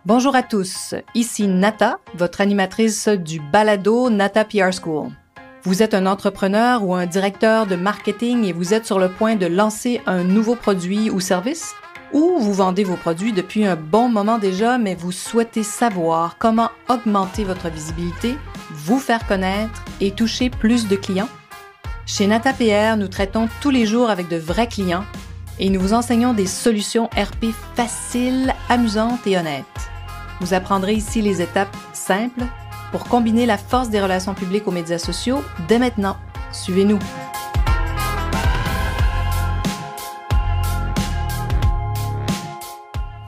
Bonjour à tous, ici Nata, votre animatrice du balado Nata PR School. Vous êtes un entrepreneur ou un directeur de marketing et vous êtes sur le point de lancer un nouveau produit ou service? Ou vous vendez vos produits depuis un bon moment déjà, mais vous souhaitez savoir comment augmenter votre visibilité, vous faire connaître et toucher plus de clients? Chez Nata PR, nous traitons tous les jours avec de vrais clients et nous vous enseignons des solutions RP faciles, amusantes et honnêtes. Vous apprendrez ici les étapes simples pour combiner la force des relations publiques aux médias sociaux dès maintenant. Suivez-nous.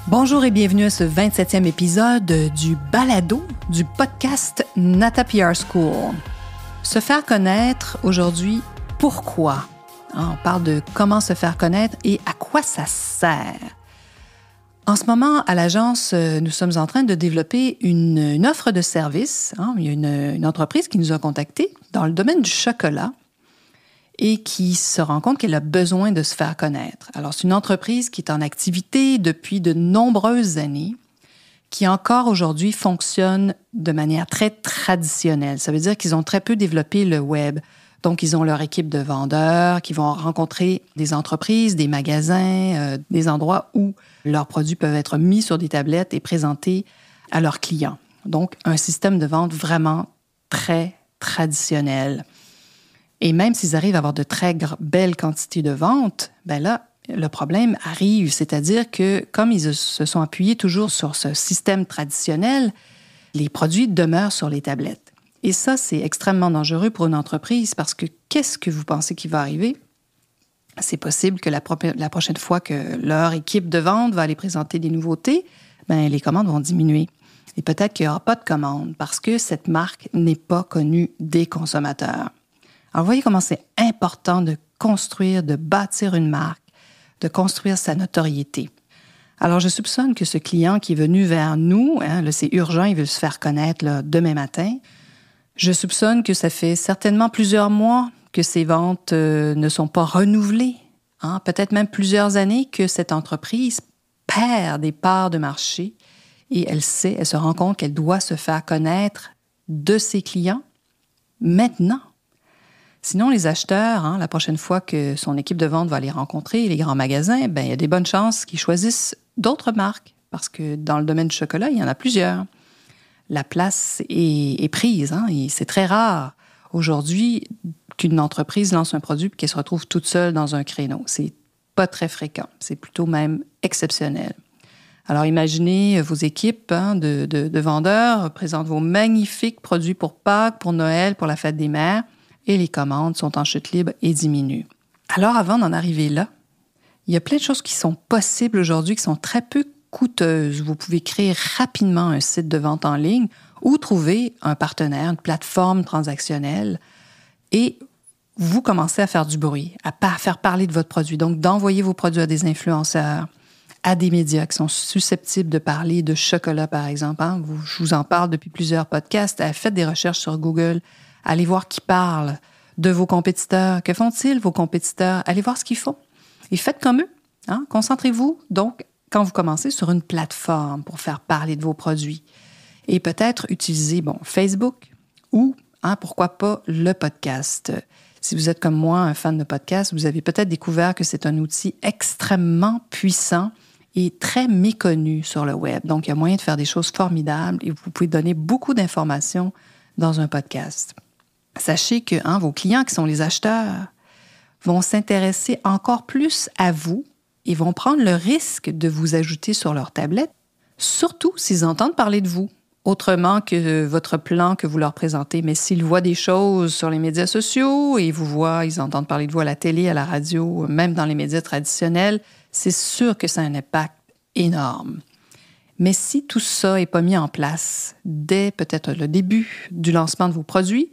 Bonjour et bienvenue à ce 27e épisode du balado du podcast Nata PR School. Se faire connaître aujourd'hui, pourquoi? On parle de comment se faire connaître et à quoi ça sert. En ce moment, à l'agence, nous sommes en train de développer une offre de service. Il y a une entreprise qui nous a contactés dans le domaine du chocolat et qui se rend compte qu'elle a besoin de se faire connaître. Alors, c'est une entreprise qui est en activité depuis de nombreuses années, qui encore aujourd'hui fonctionne de manière très traditionnelle. Ça veut dire qu'ils ont très peu développé le web. Donc, ils ont leur équipe de vendeurs qui vont rencontrer des entreprises, des magasins, des endroits où leurs produits peuvent être mis sur des tablettes et présentés à leurs clients. Donc, un système de vente vraiment très traditionnel. Et même s'ils arrivent à avoir de très belles quantités de ventes, ben là, le problème arrive. C'est-à-dire que, comme ils se sont appuyés toujours sur ce système traditionnel, les produits demeurent sur les tablettes. Et ça, c'est extrêmement dangereux pour une entreprise parce que qu'est-ce que vous pensez qui va arriver? C'est possible que la prochaine fois que leur équipe de vente va aller présenter des nouveautés, ben, les commandes vont diminuer. Et peut-être qu'il n'y aura pas de commandes parce que cette marque n'est pas connue des consommateurs. Alors, vous voyez comment c'est important de construire, de bâtir une marque, de construire sa notoriété. Alors, je soupçonne que ce client qui est venu vers nous, là, c'est urgent, il veut se faire connaître là, demain matin. Je soupçonne que ça fait certainement plusieurs mois que ces ventes ne sont pas renouvelées. Peut-être même plusieurs années que cette entreprise perd des parts de marché et elle se rend compte qu'elle doit se faire connaître de ses clients maintenant. Sinon, les acheteurs, la prochaine fois que son équipe de vente va aller rencontrer les grands magasins, ben, il y a des bonnes chances qu'ils choisissent d'autres marques parce que dans le domaine du chocolat, il y en a plusieurs. La place est prise, et c'est très rare aujourd'hui qu'une entreprise lance un produit et qu'elle se retrouve toute seule dans un créneau. C'est pas très fréquent, c'est plutôt même exceptionnel. Alors imaginez vos équipes de vendeurs présentent vos magnifiques produits pour Pâques, pour Noël, pour la fête des mères et les commandes sont en chute libre et diminuent. Alors avant d'en arriver là, il y a plein de choses qui sont possibles aujourd'hui qui sont très peu coûteuses. Vous pouvez créer rapidement un site de vente en ligne ou trouver un partenaire, une plateforme transactionnelle et vous commencez à faire du bruit, à faire parler de votre produit. Donc, d'envoyer vos produits à des influenceurs, à des médias qui sont susceptibles de parler de chocolat, par exemple. Je vous en parle depuis plusieurs podcasts. Faites des recherches sur Google. Allez voir qui parle de vos compétiteurs. Que font-ils, vos compétiteurs? Allez voir ce qu'ils font. Et faites comme eux. Concentrez-vous, donc, quand vous commencez sur une plateforme pour faire parler de vos produits. Et peut-être utiliser, Facebook ou, pourquoi pas, le podcast. Si vous êtes comme moi, un fan de podcast, vous avez peut-être découvert que c'est un outil extrêmement puissant et très méconnu sur le web. Donc, il y a moyen de faire des choses formidables et vous pouvez donner beaucoup d'informations dans un podcast. Sachez que vos clients qui sont les acheteurs vont s'intéresser encore plus à vous et vont prendre le risque de vous ajouter sur leur tablette, surtout s'ils entendent parler de vous, autrement que votre plan que vous leur présentez. Mais s'ils voient des choses sur les médias sociaux et ils entendent parler de vous à la télé, à la radio, même dans les médias traditionnels, c'est sûr que ça a un impact énorme. Mais si tout ça n'est pas mis en place dès peut-être le début du lancement de vos produits,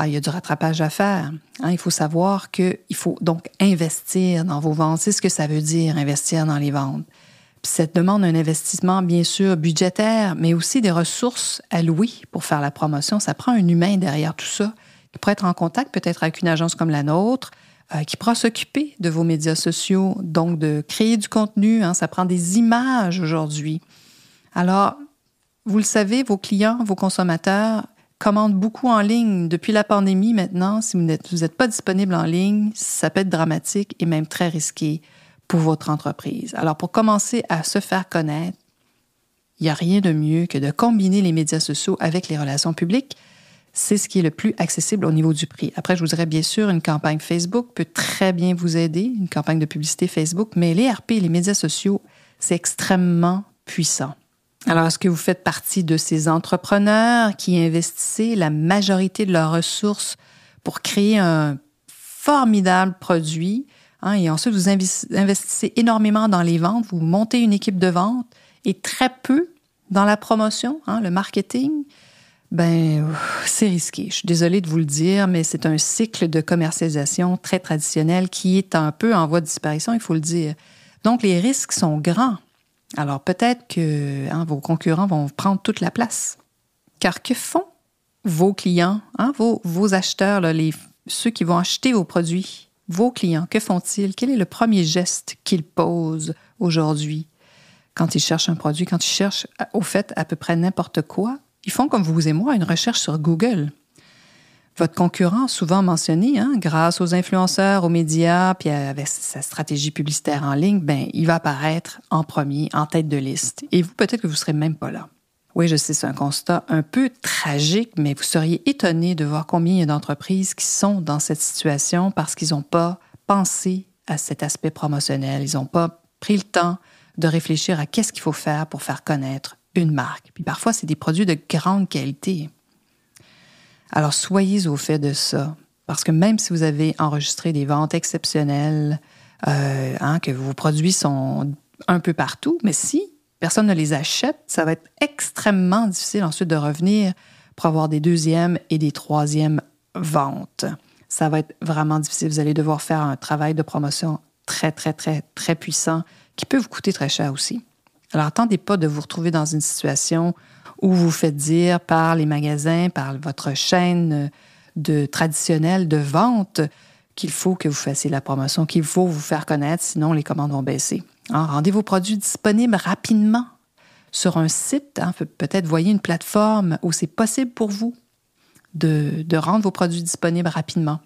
il y a du rattrapage à faire. Il faut savoir qu'il faut donc investir dans vos ventes. C'est ce que ça veut dire, investir dans les ventes. Puis ça demande un investissement, bien sûr, budgétaire, mais aussi des ressources allouées pour faire la promotion. Ça prend un humain derrière tout ça, qui pourrait être en contact peut-être avec une agence comme la nôtre, qui pourra s'occuper de vos médias sociaux, donc de créer du contenu. Ça prend des images aujourd'hui. Alors, vous le savez, vos clients, vos consommateurs commandent beaucoup en ligne. Depuis la pandémie maintenant, si vous n'êtes pas disponible en ligne, ça peut être dramatique et même très risqué pour votre entreprise. Alors, pour commencer à se faire connaître, il n'y a rien de mieux que de combiner les médias sociaux avec les relations publiques. C'est ce qui est le plus accessible au niveau du prix. Après, je vous dirais bien sûr, une campagne Facebook peut très bien vous aider, une campagne de publicité Facebook, mais les RP, les médias sociaux, c'est extrêmement puissant. Alors, est-ce que vous faites partie de ces entrepreneurs qui investissent la majorité de leurs ressources pour créer un formidable produit, et ensuite vous investissez énormément dans les ventes, vous montez une équipe de vente et très peu dans la promotion, le marketing? C'est risqué. Je suis désolée de vous le dire, mais c'est un cycle de commercialisation très traditionnel qui est un peu en voie de disparition, il faut le dire. Donc, les risques sont grands. Alors, peut-être que vos concurrents vont prendre toute la place. Car que font vos clients, vos acheteurs, ceux qui vont acheter vos produits, vos clients, que font-ils? Quel est le premier geste qu'ils posent aujourd'hui quand ils cherchent un produit, quand ils cherchent, au fait, à peu près n'importe quoi? Ils font comme vous et moi, une recherche sur Google. Votre concurrent, souvent mentionné, grâce aux influenceurs, aux médias, puis avec sa stratégie publicitaire en ligne, il va apparaître en premier, en tête de liste. Et vous, peut-être que vous ne serez même pas là. Oui, je sais, c'est un constat un peu tragique, mais vous seriez étonné de voir combien il y a d'entreprises qui sont dans cette situation parce qu'ils n'ont pas pensé à cet aspect promotionnel. Ils n'ont pas pris le temps de réfléchir à qu'est-ce qu'il faut faire pour faire connaître une marque. Puis parfois, c'est des produits de grande qualité. Alors, soyez au fait de ça. Parce que même si vous avez enregistré des ventes exceptionnelles, que vos produits sont un peu partout, mais si personne ne les achète, ça va être extrêmement difficile ensuite de revenir pour avoir des deuxièmes et des troisièmes ventes. Ça va être vraiment difficile. Vous allez devoir faire un travail de promotion très, très, très, très puissant qui peut vous coûter très cher aussi. Alors, attendez pas de vous retrouver dans une situation où vous vous faites dire par les magasins, par votre chaîne traditionnelle de vente qu'il faut que vous fassiez la promotion, qu'il faut vous faire connaître, sinon les commandes vont baisser. Rendez vos produits disponibles rapidement sur un site. Peut-être voyez une plateforme où c'est possible pour vous de rendre vos produits disponibles rapidement.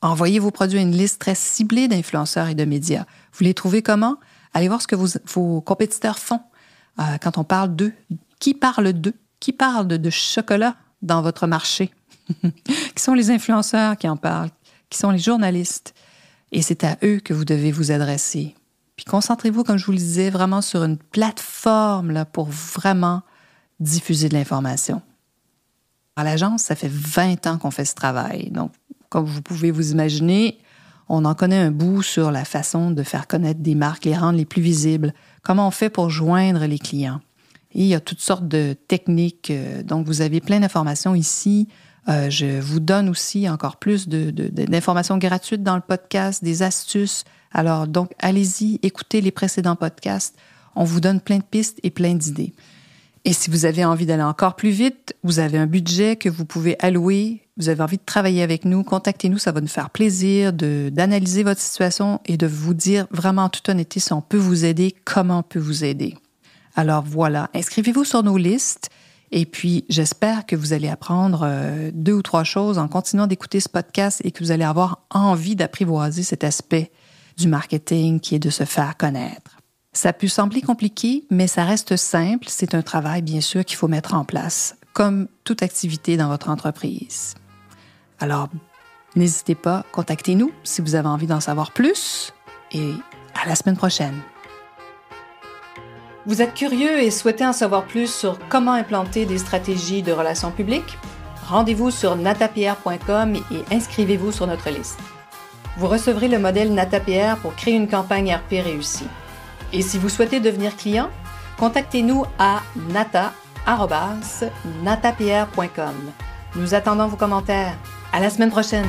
Envoyez vos produits à une liste très ciblée d'influenceurs et de médias. Vous les trouvez comment? Allez voir ce que vos compétiteurs font quand on parle d'eux. Qui parle d'eux? Qui parle de chocolat dans votre marché? Qui sont les influenceurs qui en parlent? Qui sont les journalistes? Et c'est à eux que vous devez vous adresser. Puis concentrez-vous, comme je vous le disais, vraiment sur une plateforme pour vraiment diffuser de l'information. À l'agence, ça fait 20 ans qu'on fait ce travail. Donc, comme vous pouvez vous imaginer, on en connaît un bout sur la façon de faire connaître des marques, les rendre les plus visibles. Comment on fait pour joindre les clients? Et il y a toutes sortes de techniques. Donc, vous avez plein d'informations ici. Je vous donne aussi encore plus d'informations gratuites dans le podcast, des astuces. Alors, donc, allez-y, écoutez les précédents podcasts. On vous donne plein de pistes et plein d'idées. Et si vous avez envie d'aller encore plus vite, vous avez un budget que vous pouvez allouer, vous avez envie de travailler avec nous, contactez-nous, ça va nous faire plaisir d'analyser votre situation et de vous dire vraiment en toute honnêteté si on peut vous aider, comment on peut vous aider. Alors voilà, inscrivez-vous sur nos listes et puis j'espère que vous allez apprendre 2 ou 3 choses en continuant d'écouter ce podcast et que vous allez avoir envie d'apprivoiser cet aspect du marketing qui est de se faire connaître. Ça peut sembler compliqué, mais ça reste simple. C'est un travail, bien sûr, qu'il faut mettre en place, comme toute activité dans votre entreprise. Alors, n'hésitez pas, contactez-nous si vous avez envie d'en savoir plus et à la semaine prochaine. Vous êtes curieux et souhaitez en savoir plus sur comment implanter des stratégies de relations publiques? Rendez-vous sur natapr.com et inscrivez-vous sur notre liste. Vous recevrez le modèle NataPR pour créer une campagne RP réussie. Et si vous souhaitez devenir client, contactez-nous à nata@natapr.com. Nous attendons vos commentaires. À la semaine prochaine!